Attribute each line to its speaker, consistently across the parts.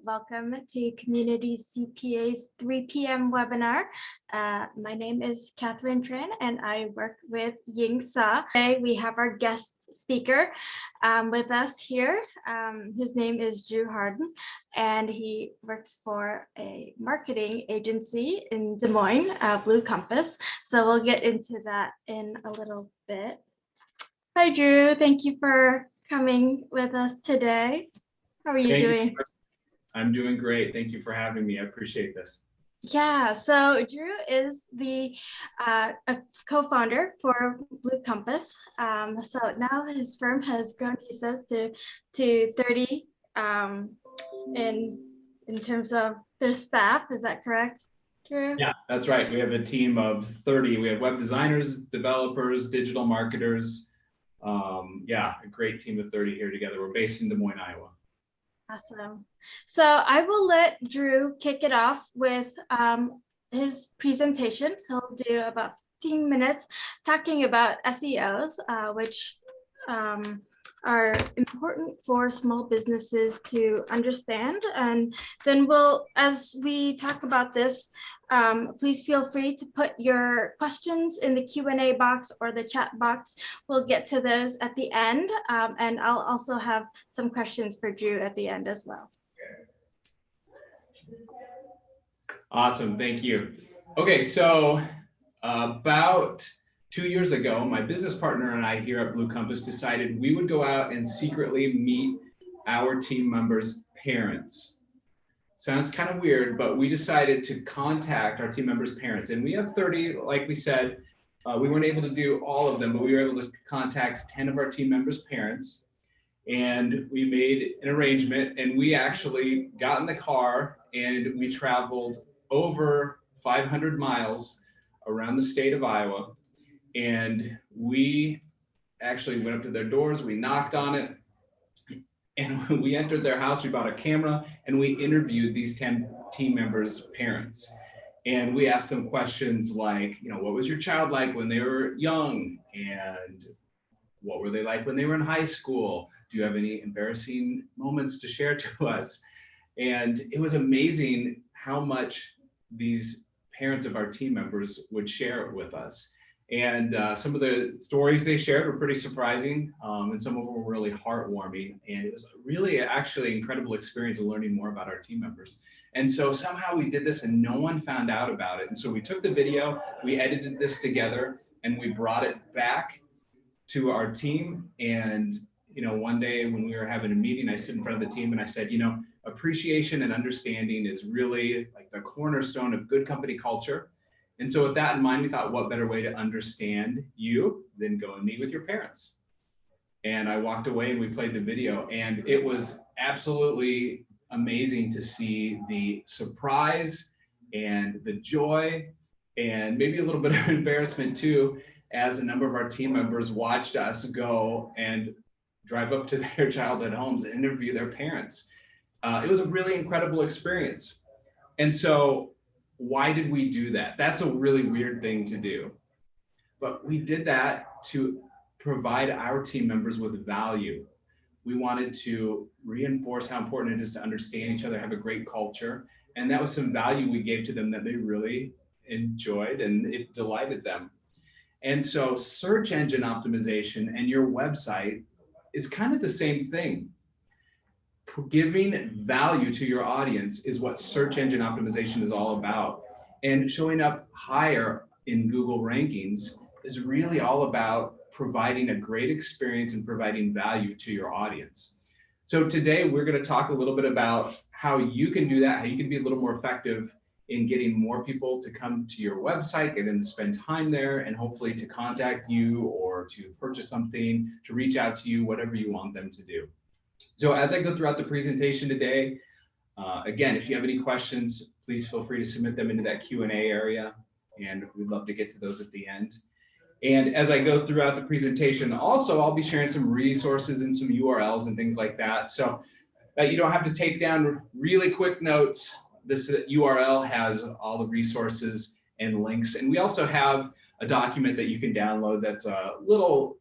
Speaker 1: Welcome to Community CPA's 3 p.m. webinar. My name is Catherine Tran and I work with Ying Sa. Today we have our guest speaker with us here. His name is Drew Harden and he works for a marketing agency in Des Moines, Blue Compass. So we'll get into that in a little bit. Hi, Drew. Thank you for coming with us today. How are you doing?
Speaker 2: I'm doing great. Thank you for having me. I appreciate this.
Speaker 1: Yeah, so Drew is the a co-founder for Blue Compass. So now his firm has grown, he says, to 30 in terms of their staff. Is that correct, Drew?
Speaker 2: Yeah, that's right. We have a team of 30. We have web designers, developers, digital marketers. Yeah, a great team of 30 here together. We're based in Des Moines, Iowa.
Speaker 1: Awesome. So I will let Drew kick it off with his presentation. He'll do about 15 minutes talking about SEOs, which are important for small businesses to understand. And then as we talk about this, please feel free to put your questions in the Q&A box or the chat box. We'll get to those at the end. And I'll also have some questions for Drew at the end as well.
Speaker 2: Awesome, thank you. Okay, so about 2 years ago, my business partner and I here at Blue Compass decided we would go out and secretly meet our team members' parents. Sounds kind of weird, but we decided to contact our team members' parents. And we have 30, like we said, we weren't able to do all of them, but we were able to contact 10 of our team members' parents. And we made an arrangement and we actually got in the car and we traveled over 500 miles around the state of Iowa. And we actually went up to their doors, we knocked on it, and when we entered their house, we bought a camera and we interviewed these 10 team members' parents. And we asked them questions like, what was your child like when they were young? And what were they like when they were in high school? Do you have any embarrassing moments to share to us? And it was amazing how much these parents of our team members would share with us. And some of the stories they shared were pretty surprising, and some of them were really heartwarming. And it was really actually an incredible experience of learning more about our team members. And so somehow we did this and no one found out about it. And so we took the video, we edited this together, and we brought it back to our team. And one day when we were having a meeting, I stood in front of the team and I said, appreciation and understanding is really like the cornerstone of good company culture. And so with that in mind, we thought, what better way to understand you than go and meet with your parents? And I walked away and we played the video, and it was absolutely amazing to see the surprise and the joy and maybe a little bit of embarrassment too, as a number of our team members watched us go and drive up to their childhood homes and interview their parents. It was a really incredible experience. And so why did we do that? That's a really weird thing to do. But we did that to provide our team members with value. We wanted to reinforce how important it is to understand each other, have a great culture. And that was some value we gave to them that they really enjoyed and it delighted them. And so search engine optimization and your website is kind of the same thing. Giving value to your audience is what search engine optimization is all about. And showing up higher in Google rankings is really all about providing a great experience and providing value to your audience. So today we're going to talk a little bit about how you can do that, how you can be a little more effective in getting more people to come to your website, get them to spend time there, and hopefully to contact you or to purchase something, to reach out to you, whatever you want them to do. So as I go throughout the presentation today, again, if you have any questions, please feel free to submit them into that Q&A area, and we'd love to get to those at the end. And as I go throughout the presentation, also I'll be sharing some resources and some URLs and things like that, so that you don't have to take down really quick notes. This URL has all the resources and links. And we also have a document that you can download that's a little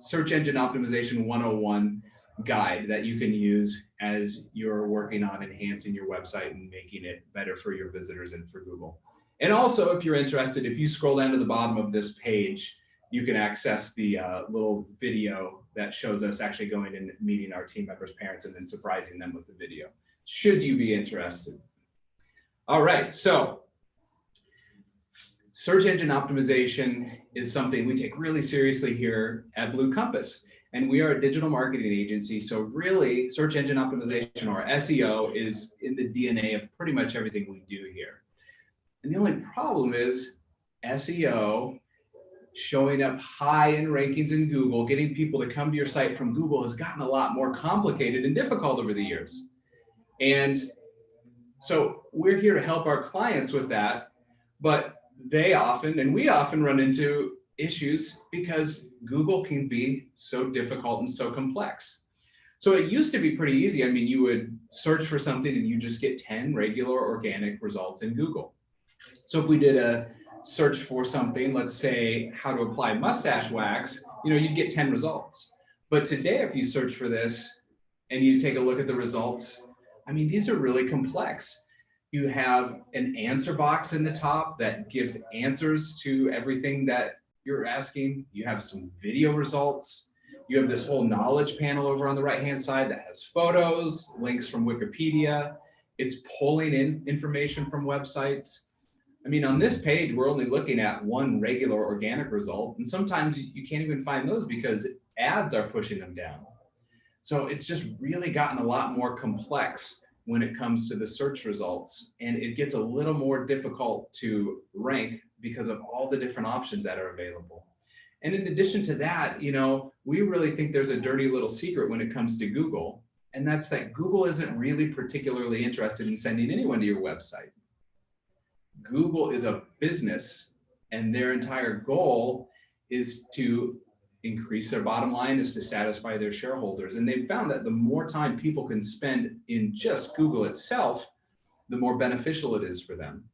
Speaker 2: search engine optimization 101 guide that you can use as you're working on enhancing your website and making it better for your visitors and for Google. And also, if you're interested, if you scroll down to the bottom of this page, you can access the little video that shows us actually going and meeting our team members' parents and then surprising them with the video, should you be interested. All right, so search engine optimization is something we take really seriously here at Blue Compass. And we are a digital marketing agency. So really, search engine optimization, or SEO, is in the DNA of pretty much everything we do here. And the only problem is SEO showing up high in rankings in Google, getting people to come to your site from Google has gotten a lot more complicated and difficult over the years. And so we're here to help our clients with that, but they often, and we often, run into issues because Google can be so difficult and so complex. So it used to be pretty easy. I mean, you would search for something and you just get 10 regular organic results in Google. So if we did a search for something, let's say how to apply mustache wax, you'd get 10 results. But today, if you search for this and you take a look at the results, I mean, these are really complex. You have an answer box in the top that gives answers to everything that you're asking. You have some video results. You have this whole knowledge panel over on the right-hand side that has photos, links from Wikipedia. It's pulling in information from websites. I mean, on this page, we're only looking at one regular organic result, and sometimes you can't even find those because ads are pushing them down. So it's just really gotten a lot more complex when it comes to the search results, and it gets a little more difficult to rank because of all the different options that are available. And in addition to that, we really think there's a dirty little secret when it comes to Google, and that's that Google isn't really particularly interested in sending anyone to your website. Google is a business, and their entire goal is to increase their bottom line, is to satisfy their shareholders. And they've found that the more time people can spend in just Google itself, the more beneficial it is for them.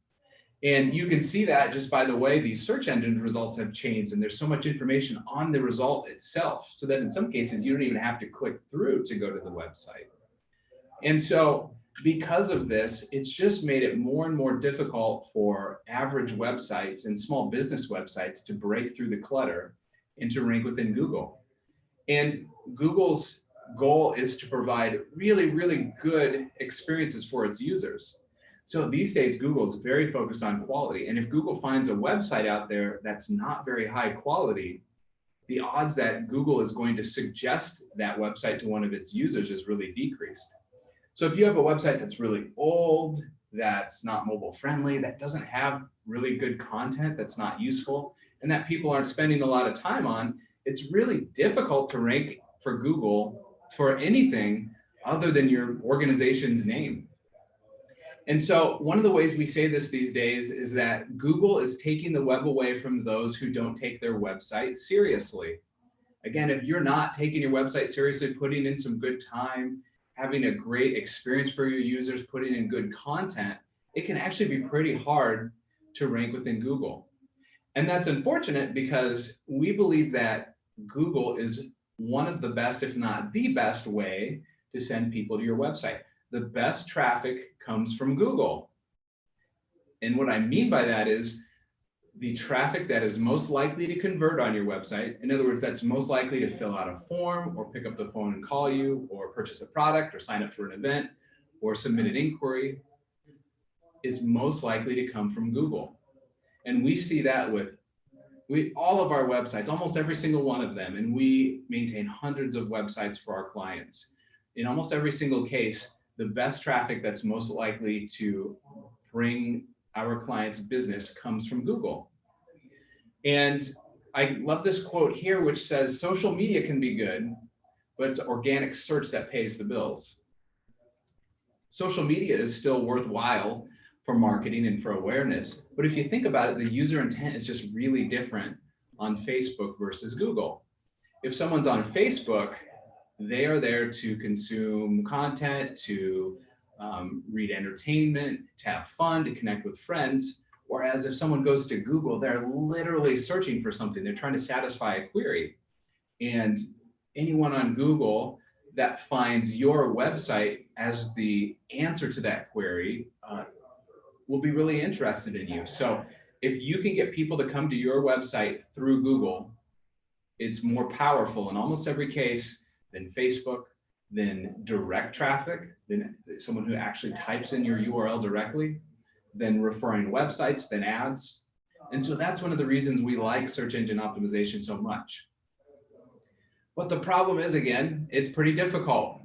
Speaker 2: And you can see that just by the way these search engine results have changed, and there's so much information on the result itself, so that in some cases you don't even have to click through to go to the website. And so because of this, it's just made it more and more difficult for average websites and small business websites to break through the clutter and to rank within Google. And Google's goal is to provide really, really good experiences for its users. So these days, Google is very focused on quality. And if Google finds a website out there that's not very high quality, the odds that Google is going to suggest that website to one of its users is really decreased. So if you have a website that's really old, that's not mobile friendly, that doesn't have really good content, that's not useful, and that people aren't spending a lot of time on, it's really difficult to rank for Google for anything other than your organization's name. And so one of the ways we say this these days is that Google is taking the web away from those who don't take their website seriously. Again, if you're not taking your website seriously, putting in some good time, having a great experience for your users, putting in good content, it can actually be pretty hard to rank within Google. And that's unfortunate because we believe that Google is one of the best, if not the best way to send people to your website. The best traffic comes from Google. And what I mean by that is the traffic that is most likely to convert on your website. In other words, that's most likely to fill out a form or pick up the phone and call you or purchase a product or sign up for an event or submit an inquiry, is most likely to come from Google. And we see that with all of our websites, almost every single one of them. And we maintain hundreds of websites for our clients. In almost every single case, the best traffic that's most likely to bring our client's business comes from Google. And I love this quote here, which says, social media can be good, but it's organic search that pays the bills. Social media is still worthwhile for marketing and for awareness. But if you think about it, the user intent is just really different on Facebook versus Google. If someone's on Facebook, they are there to consume content, to read entertainment, to have fun, to connect with friends. Whereas if someone goes to Google, they're literally searching for something. They're trying to satisfy a query. And anyone on Google that finds your website as the answer to that query will be really interested in you. So if you can get people to come to your website through Google, it's more powerful in almost every case than Facebook, than direct traffic, than someone who actually types in your URL directly, than referring websites, than ads. And so that's one of the reasons we like search engine optimization so much. But the problem is, again, it's pretty difficult.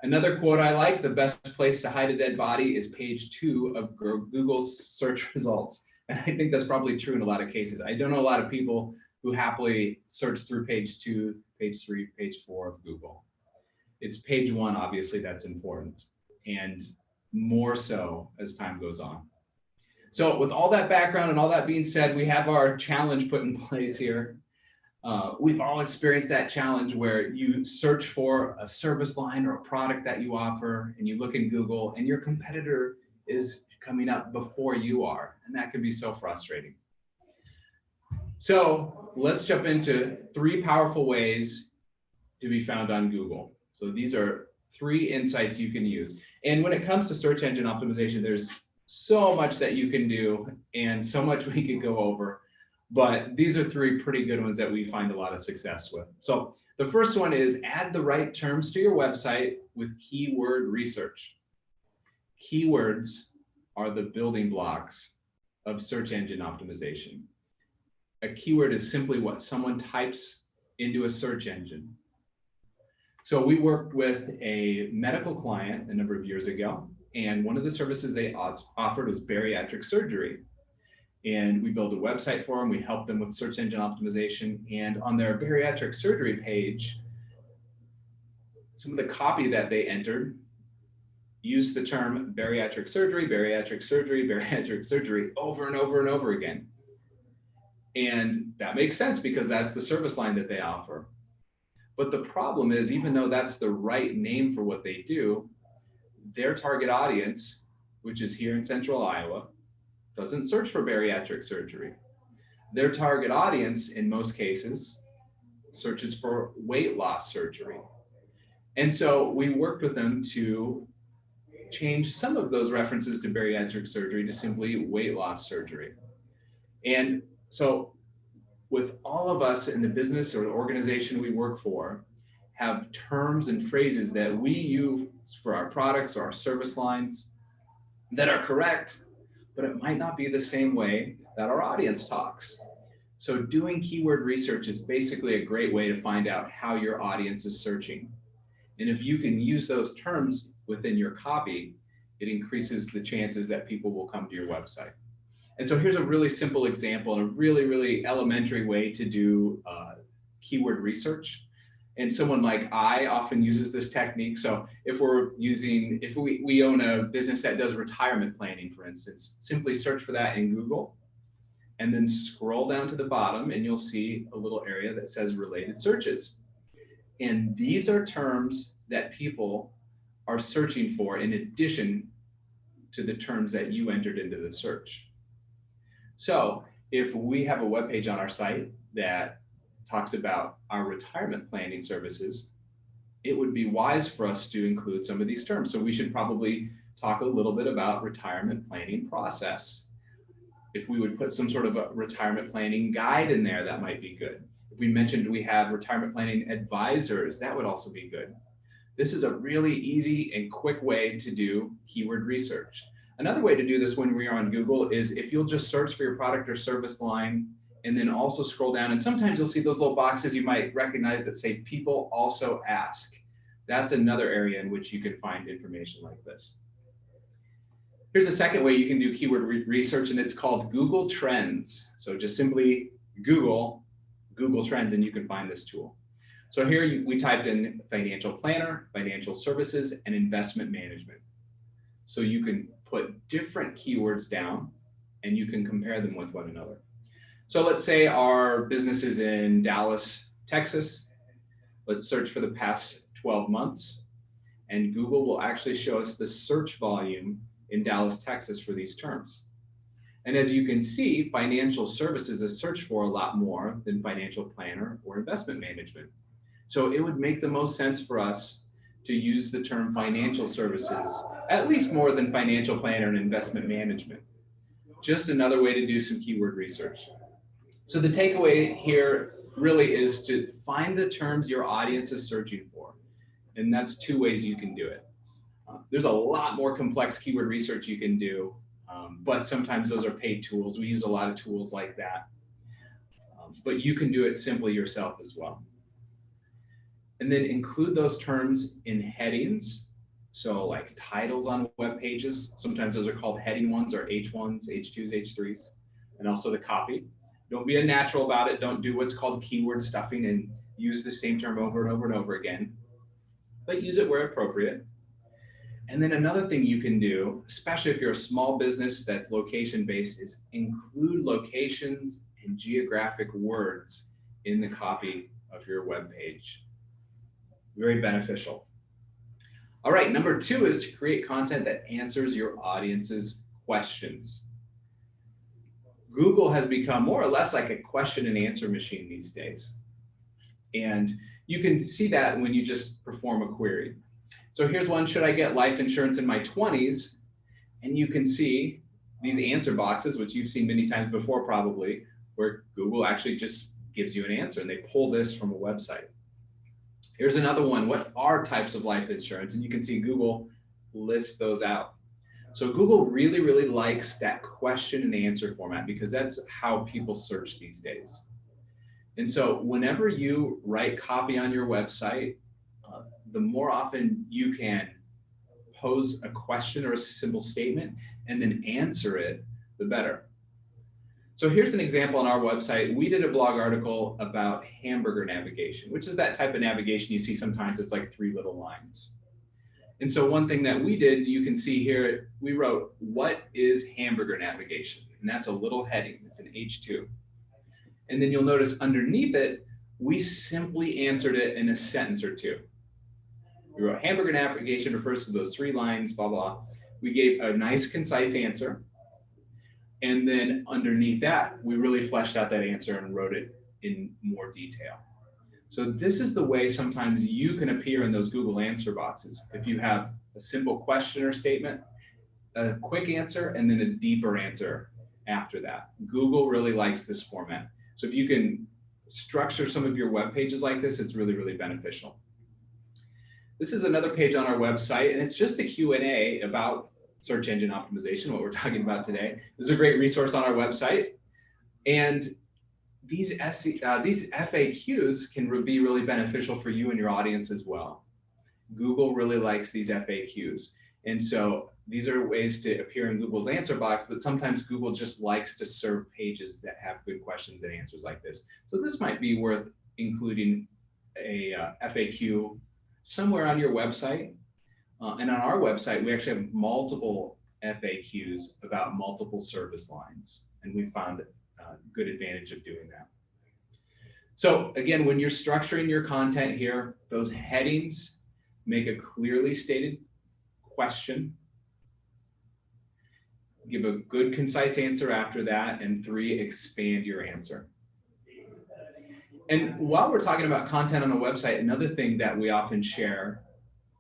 Speaker 2: Another quote I like, the best place to hide a dead body is page 2 of Google's search results. And I think that's probably true in a lot of cases. I don't know a lot of people who happily search through page 2, page 3, page 4 of Google. It's page 1, obviously, that's important, and more so as time goes on. So with all that background and all that being said, we have our challenge put in place here. We've all experienced that challenge where you search for a service line or a product that you offer, and you look in Google and your competitor is coming up before you are, and that can be so frustrating. So let's jump into 3 powerful ways to be found on Google. So these are 3 insights you can use. And when it comes to search engine optimization, there's so much that you can do and so much we could go over. But these are 3 pretty good ones that we find a lot of success with. So the first one is add the right terms to your website with keyword research. Keywords are the building blocks of search engine optimization. A keyword is simply what someone types into a search engine. So we worked with a medical client a number of years ago, and one of the services they offered was bariatric surgery. And we built a website for them. We helped them with search engine optimization. And on their bariatric surgery page, some of the copy that they entered used the term bariatric surgery, bariatric surgery, bariatric surgery over and over and over again. And that makes sense because that's the service line that they offer. But the problem is, even though that's the right name for what they do, their target audience, which is here in Central Iowa, doesn't search for bariatric surgery. Their target audience, in most cases, searches for weight loss surgery. And so we worked with them to change some of those references to bariatric surgery to simply weight loss surgery. And so with all of us in the business or the organization we work for, have terms and phrases that we use for our products or our service lines that are correct, but it might not be the same way that our audience talks. So doing keyword research is basically a great way to find out how your audience is searching. And if you can use those terms within your copy, it increases the chances that people will come to your website. And so here's a really simple example and a really, really elementary way to do keyword research. And someone like I often uses this technique. So if we own a business that does retirement planning, for instance, simply search for that in Google and then scroll down to the bottom and you'll see a little area that says related searches. And these are terms that people are searching for in addition to the terms that you entered into the search. So if we have a web page on our site that talks about our retirement planning services, it would be wise for us to include some of these terms. So we should probably talk a little bit about retirement planning process. If we would put some sort of a retirement planning guide in there, that might be good. If we mentioned we have retirement planning advisors, that would also be good. This is a really easy and quick way to do keyword research. Another way to do this when we are on Google is if you'll just search for your product or service line and then also scroll down, and sometimes you'll see those little boxes you might recognize that say people also ask. That's another area in which you can find information like this. Here's a second way you can do keyword research, and it's called Google Trends. So just simply Google Trends and you can find this tool. So here we typed in financial planner, financial services, and investment management. So you can put different keywords down and you can compare them with one another. So let's say our business is in Dallas, Texas. Let's search for the past 12 months and Google will actually show us the search volume in Dallas, Texas for these terms. And as you can see, financial services is searched for a lot more than financial planner or investment management. So it would make the most sense for us to use the term financial services, at least more than financial planner and investment management. Just another way to do some keyword research. So the takeaway here really is to find the terms your audience is searching for. And that's two ways you can do it. There's a lot more complex keyword research you can do, but sometimes those are paid tools. We use a lot of tools like that. But you can do it simply yourself as well. And then include those terms in headings. So like titles on web pages, sometimes those are called heading ones or H1s, H2s, H3s, and also the copy. Don't be unnatural about it. Don't do what's called keyword stuffing and use the same term over and over and over again, but use it where appropriate. And then another thing you can do, especially if you're a small business that's location-based, is include locations and geographic words in the copy of your web page. Very beneficial. All right, number 2 is to create content that answers your audience's questions. Google has become more or less like a question and answer machine these days. And you can see that when you just perform a query. So here's one: should I get life insurance in my 20s? And you can see these answer boxes, which you've seen many times before probably, where Google actually just gives you an answer and they pull this from a website. Here's another one: what are types of life insurance? And you can see Google lists those out. So Google really, really likes that question and answer format because that's how people search these days. And so whenever you write copy on your website, the more often you can pose a question or a simple statement and then answer it, the better. So here's an example on our website. We did a blog article about hamburger navigation, which is that type of navigation you see sometimes. It's like 3 little lines. And so one thing that we did, you can see here, we wrote, what is hamburger navigation? And that's a little heading. It's an H2. And then you'll notice underneath it, we simply answered it in a sentence or two. We wrote hamburger navigation refers to those 3 lines, blah, blah. We gave a nice, concise answer. And then underneath that, we really fleshed out that answer and wrote it in more detail. So this is the way sometimes you can appear in those Google answer boxes. If you have a simple question or statement, a quick answer, and then a deeper answer after that. Google really likes this format. So if you can structure some of your web pages like this, it's really, really beneficial. This is another page on our website, and it's just a Q&A about search engine optimization, what we're talking about today. This is a great resource on our website. And these FAQs can be really beneficial for you and your audience as well. Google really likes these FAQs. And so these are ways to appear in Google's answer box, but sometimes Google just likes to serve pages that have good questions and answers like this. So this might be worth including a FAQ somewhere on your website. And on our website, we actually have multiple FAQs about multiple service lines. And we found good advantage of doing that. So again, when you're structuring your content here, those headings make a clearly stated question, give a good concise answer after that, and 3, expand your answer. And while we're talking about content on a website, another thing that we often share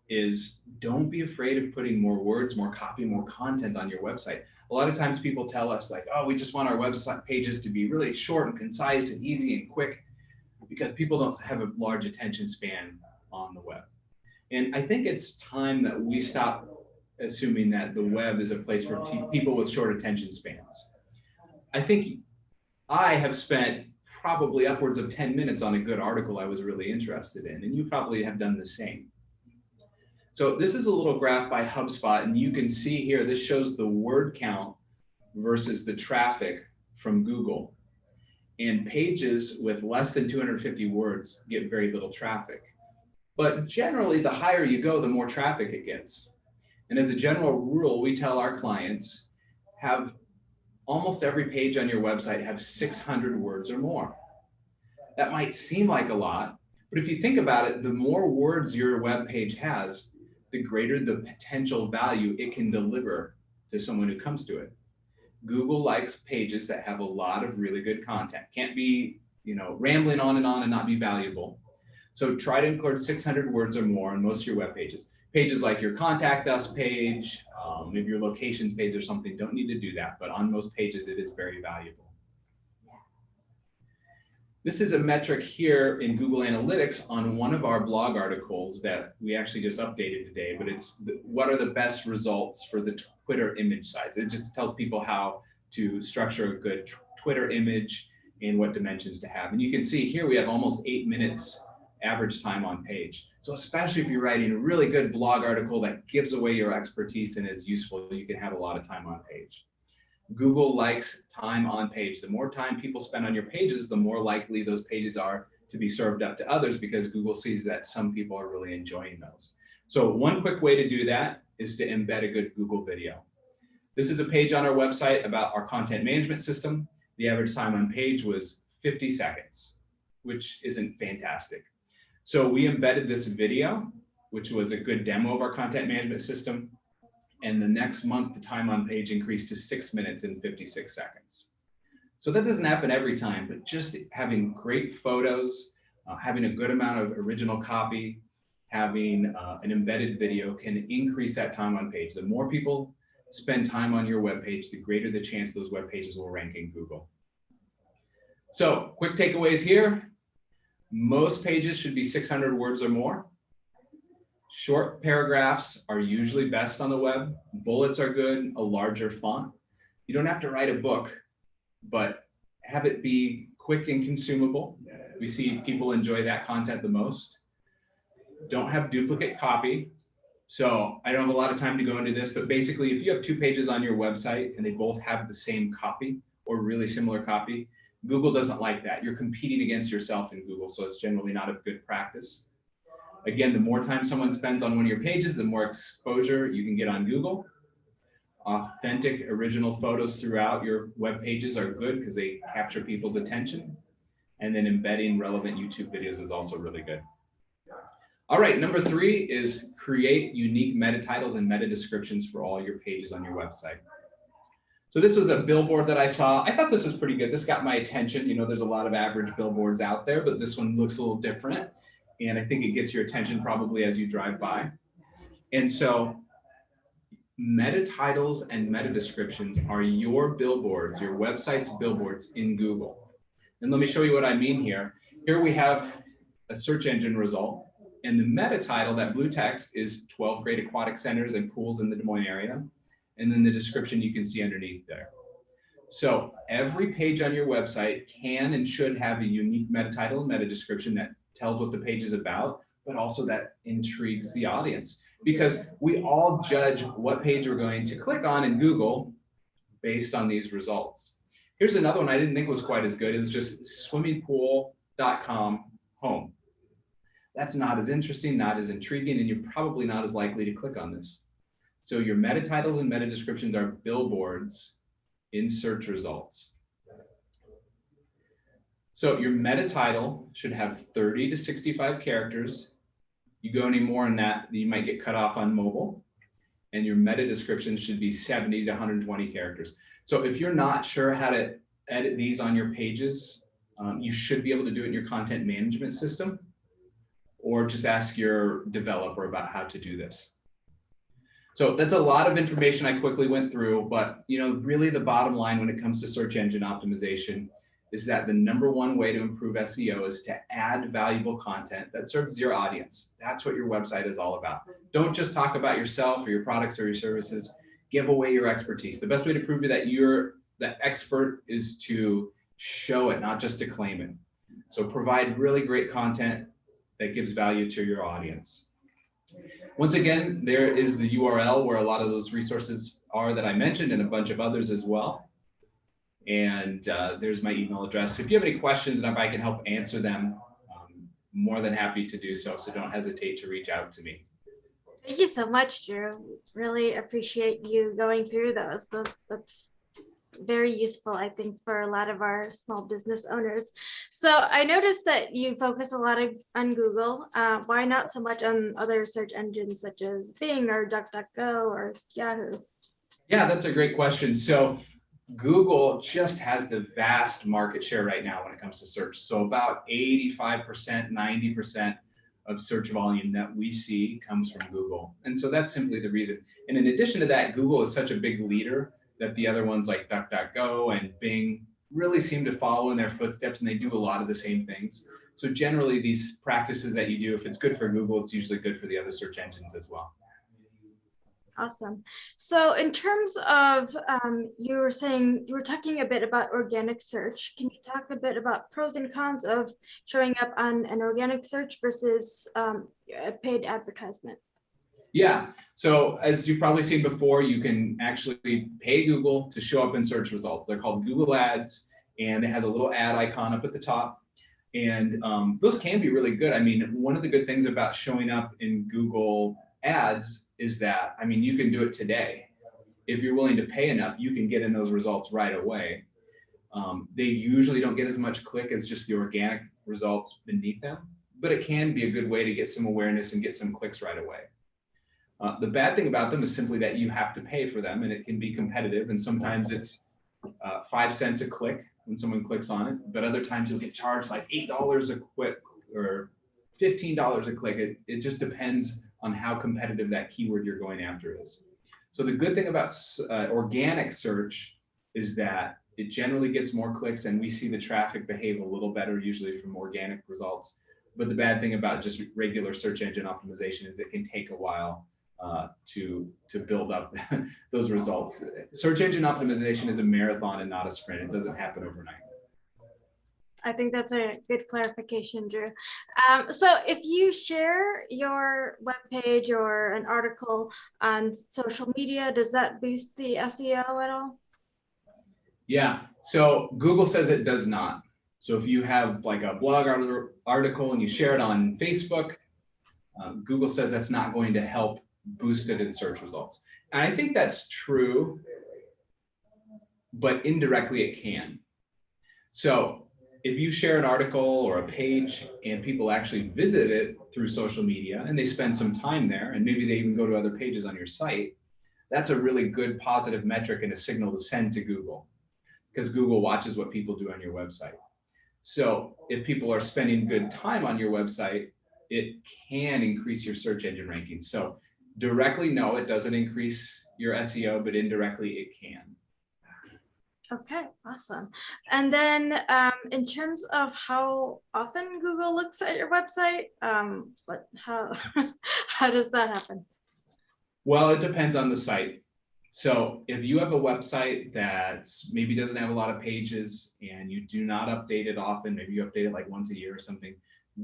Speaker 2: is don't be afraid of putting more words, more copy, more content on your website. A lot of times people tell us like, oh, we just want our website pages to be really short and concise and easy and quick because people don't have a large attention span on the web. And I think it's time that we stop assuming that the web is a place for people with short attention spans. I think I have spent probably upwards of 10 minutes on a good article I was really interested in, and you probably have done the same. So this is a little graph by HubSpot, and you can see here, this shows the word count versus the traffic from Google. And pages with less than 250 words get very little traffic. But generally, the higher you go, the more traffic it gets. And as a general rule, we tell our clients, have almost every page on your website have 600 words or more. That might seem like a lot, but if you think about it, the more words your web page has, the greater the potential value it can deliver to someone who comes to it. Google likes pages that have a lot of really good content. Can't be, rambling on and not be valuable. So try to include 600 words or more on most of your web pages. Pages like your contact us page, maybe your locations page or something, don't need to do that, but on most pages it is very valuable. This is a metric here in Google Analytics on one of our blog articles that we actually just updated today, but it's what are the best results for the Twitter image size. It just tells people how to structure a good Twitter image and what dimensions to have. And you can see here we have almost 8 minutes average time on page. So especially if you're writing a really good blog article that gives away your expertise and is useful, you can have a lot of time on page. Google likes time on page. The more time people spend on your pages, the more likely those pages are to be served up to others because Google sees that some people are really enjoying those. So one quick way to do that is to embed a good Google video. This is a page on our website about our content management system. The average time on page was 50 seconds, which isn't fantastic. So we embedded this video, which was a good demo of our content management system. And the next month, the time on page increased to 6 minutes and 56 seconds. So that doesn't happen every time, but just having great photos, having a good amount of original copy, having an embedded video can increase that time on page. The more people spend time on your web page, the greater the chance those web pages will rank in Google. So quick takeaways here. Most pages should be 600 words or more. Short paragraphs are usually best on the web. Bullets are good, a larger font. You don't have to write a book, but have it be quick and consumable. We see people enjoy that content the most. Don't have duplicate copy. So I don't have a lot of time to go into this, but basically if you have 2 pages on your website and they both have the same copy or really similar copy, Google doesn't like that. You're competing against yourself in Google, so it's generally not a good practice. Again, the more time someone spends on one of your pages, the more exposure you can get on Google. Authentic, original photos throughout your web pages are good because they capture people's attention. And then embedding relevant YouTube videos is also really good. All right, number 3 is create unique meta titles and meta descriptions for all your pages on your website. So this was a billboard that I saw. I thought this was pretty good. This got my attention. You know, there's a lot of average billboards out there, but this one looks a little different. And I think it gets your attention probably as you drive by. And so meta titles and meta descriptions are your billboards, your website's billboards in Google. And let me show you what I mean here. Here we have a search engine result. And the meta title, that blue text, is 12 great aquatic centers and pools in the Des Moines area. And then the description you can see underneath there. So every page on your website can and should have a unique meta title and meta description that tells what the page is about, but also that intrigues the audience. Because we all judge what page we're going to click on in Google based on these results. Here's another one I didn't think was quite as good. It's just swimmingpool.com home. That's not as interesting, not as intriguing, and you're probably not as likely to click on this. So your meta titles and meta descriptions are billboards in search results. So your meta title should have 30 to 65 characters. You go any more than that, you might get cut off on mobile. And your meta description should be 70 to 120 characters. So if you're not sure how to edit these on your pages, you should be able to do it in your content management system, or just ask your developer about how to do this. So that's a lot of information I quickly went through, but really the bottom line when it comes to search engine optimization is that the #1 way to improve SEO is to add valuable content that serves your audience. That's what your website is all about. Don't just talk about yourself or your products or your services. Give away your expertise. The best way to prove that you're the expert is to show it, not just to claim it. So provide really great content that gives value to your audience. Once again, there is the URL where a lot of those resources are that I mentioned and a bunch of others as well. And there's my email address. If you have any questions and if I can help answer them, I'm more than happy to do so. So don't hesitate to reach out to me.
Speaker 1: Thank you so much, Drew. Really appreciate you going through those. That's very useful, I think, for a lot of our small business owners. So I noticed that you focus a lot on Google. Why not so much on other search engines such as Bing or DuckDuckGo or Yahoo?
Speaker 2: Yeah, that's a great question. So Google just has the vast market share right now when it comes to search. So about 85%, 90% of search volume that we see comes from Google. And so that's simply the reason. And in addition to that, Google is such a big leader that the other ones like DuckDuckGo and Bing really seem to follow in their footsteps, and they do a lot of the same things. So generally these practices that you do, if it's good for Google, it's usually good for the other search engines as well.
Speaker 1: Awesome. So in terms of, you were talking a bit about organic search. Can you talk a bit about pros and cons of showing up on an organic search versus a paid advertisement?
Speaker 2: Yeah, so as you've probably seen before, you can actually pay Google to show up in search results. They're called Google Ads, and it has a little ad icon up at the top. And those can be really good. I mean, one of the good things about showing up in Google Ads is that, I mean, you can do it today. If you're willing to pay enough, you can get in those results right away. They usually don't get as much click as just the organic results beneath them, but it can be a good way to get some awareness and get some clicks right away. The bad thing about them is simply that you have to pay for them, and it can be competitive, and sometimes it's 5 cents a click when someone clicks on it, but other times you'll get charged like $8 a click or $15 a click. It just depends on how competitive that keyword you're going after is. So the good thing about organic search is that it generally gets more clicks, and we see the traffic behave a little better usually from organic results. But the bad thing about just regular search engine optimization is it can take a while to build up those results. Search engine optimization is a marathon and not a sprint. It doesn't happen overnight.
Speaker 1: I think that's a good clarification, Drew. So if you share your webpage or an article on social media, does that boost the SEO at all?
Speaker 2: Yeah, so Google says it does not. So if you have like a blog article and you share it on Facebook, Google says that's not going to help boost it in search results. And I think that's true, but indirectly it can. So if you share an article or a page and people actually visit it through social media and they spend some time there, and maybe they even go to other pages on your site, that's a really good positive metric and a signal to send to Google, because Google watches what people do on your website. So if people are spending good time on your website, it can increase your search engine rankings. So directly, no, it doesn't increase your SEO, but indirectly it can.
Speaker 1: Okay, awesome. And then in terms of how often Google looks at your website, how does that happen?
Speaker 2: Well, it depends on the site. So if you have a website that maybe doesn't have a lot of pages and you do not update it often, maybe you update it like once a year or something,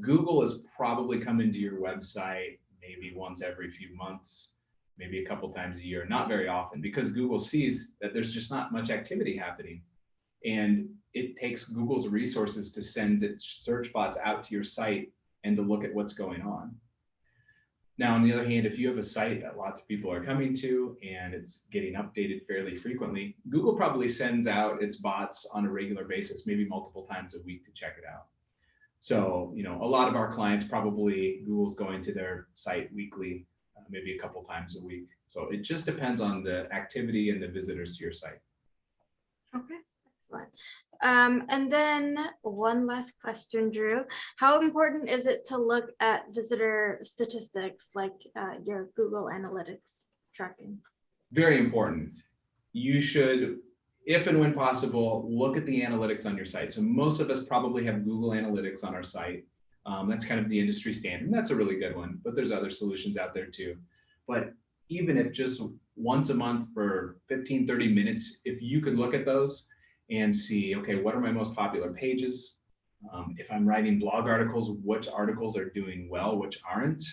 Speaker 2: Google is probably coming to your website maybe once every few months, maybe a couple times a year, not very often, because Google sees that there's just not much activity happening. And it takes Google's resources to send its search bots out to your site and to look at what's going on. Now, on the other hand, if you have a site that lots of people are coming to and it's getting updated fairly frequently, Google probably sends out its bots on a regular basis, maybe multiple times a week to check it out. So, a lot of our clients probably Google's going to their site weekly, maybe a couple times a week. So it just depends on the activity and the visitors to your site.
Speaker 1: Okay, excellent. And then one last question, Drew. How important is it to look at visitor statistics like your Google Analytics tracking?
Speaker 2: Very important. You should, if and when possible, look at the analytics on your site. So most of us probably have Google Analytics on our site. That's kind of the industry standard. And that's a really good one, but there's other solutions out there too. But even if just once a month for 15, 30 minutes, if you could look at those and see, okay, what are my most popular pages? If I'm writing blog articles, which articles are doing well, which aren't?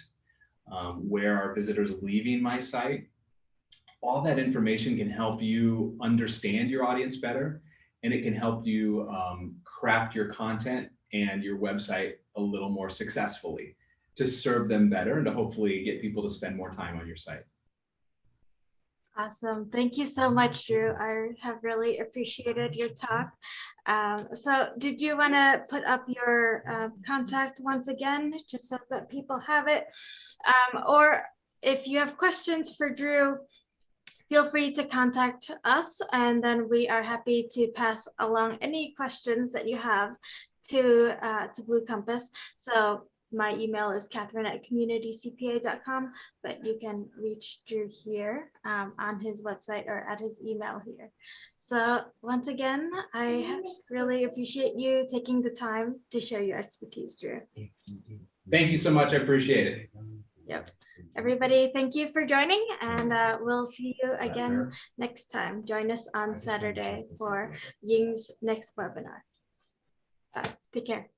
Speaker 2: Where are visitors leaving my site? All that information can help you understand your audience better, and it can help you craft your content and your website a little more successfully to serve them better and to hopefully get people to spend more time on your site.
Speaker 1: Awesome. Thank you so much, Drew. I have really appreciated your talk. So did you want to put up your contact once again, just so that people have it? Or if you have questions for Drew, feel free to contact us, and then we are happy to pass along any questions that you have to Blue Compass. So my email is catherine@communitycpa.com, but you can reach Drew here on his website or at his email here. So once again, I really appreciate you taking the time to share your expertise, Drew.
Speaker 2: Thank you so much. I appreciate it.
Speaker 1: Yep. Everybody, thank you for joining, and we'll see you again next time. Join us on Saturday for Ying's next webinar. Take care.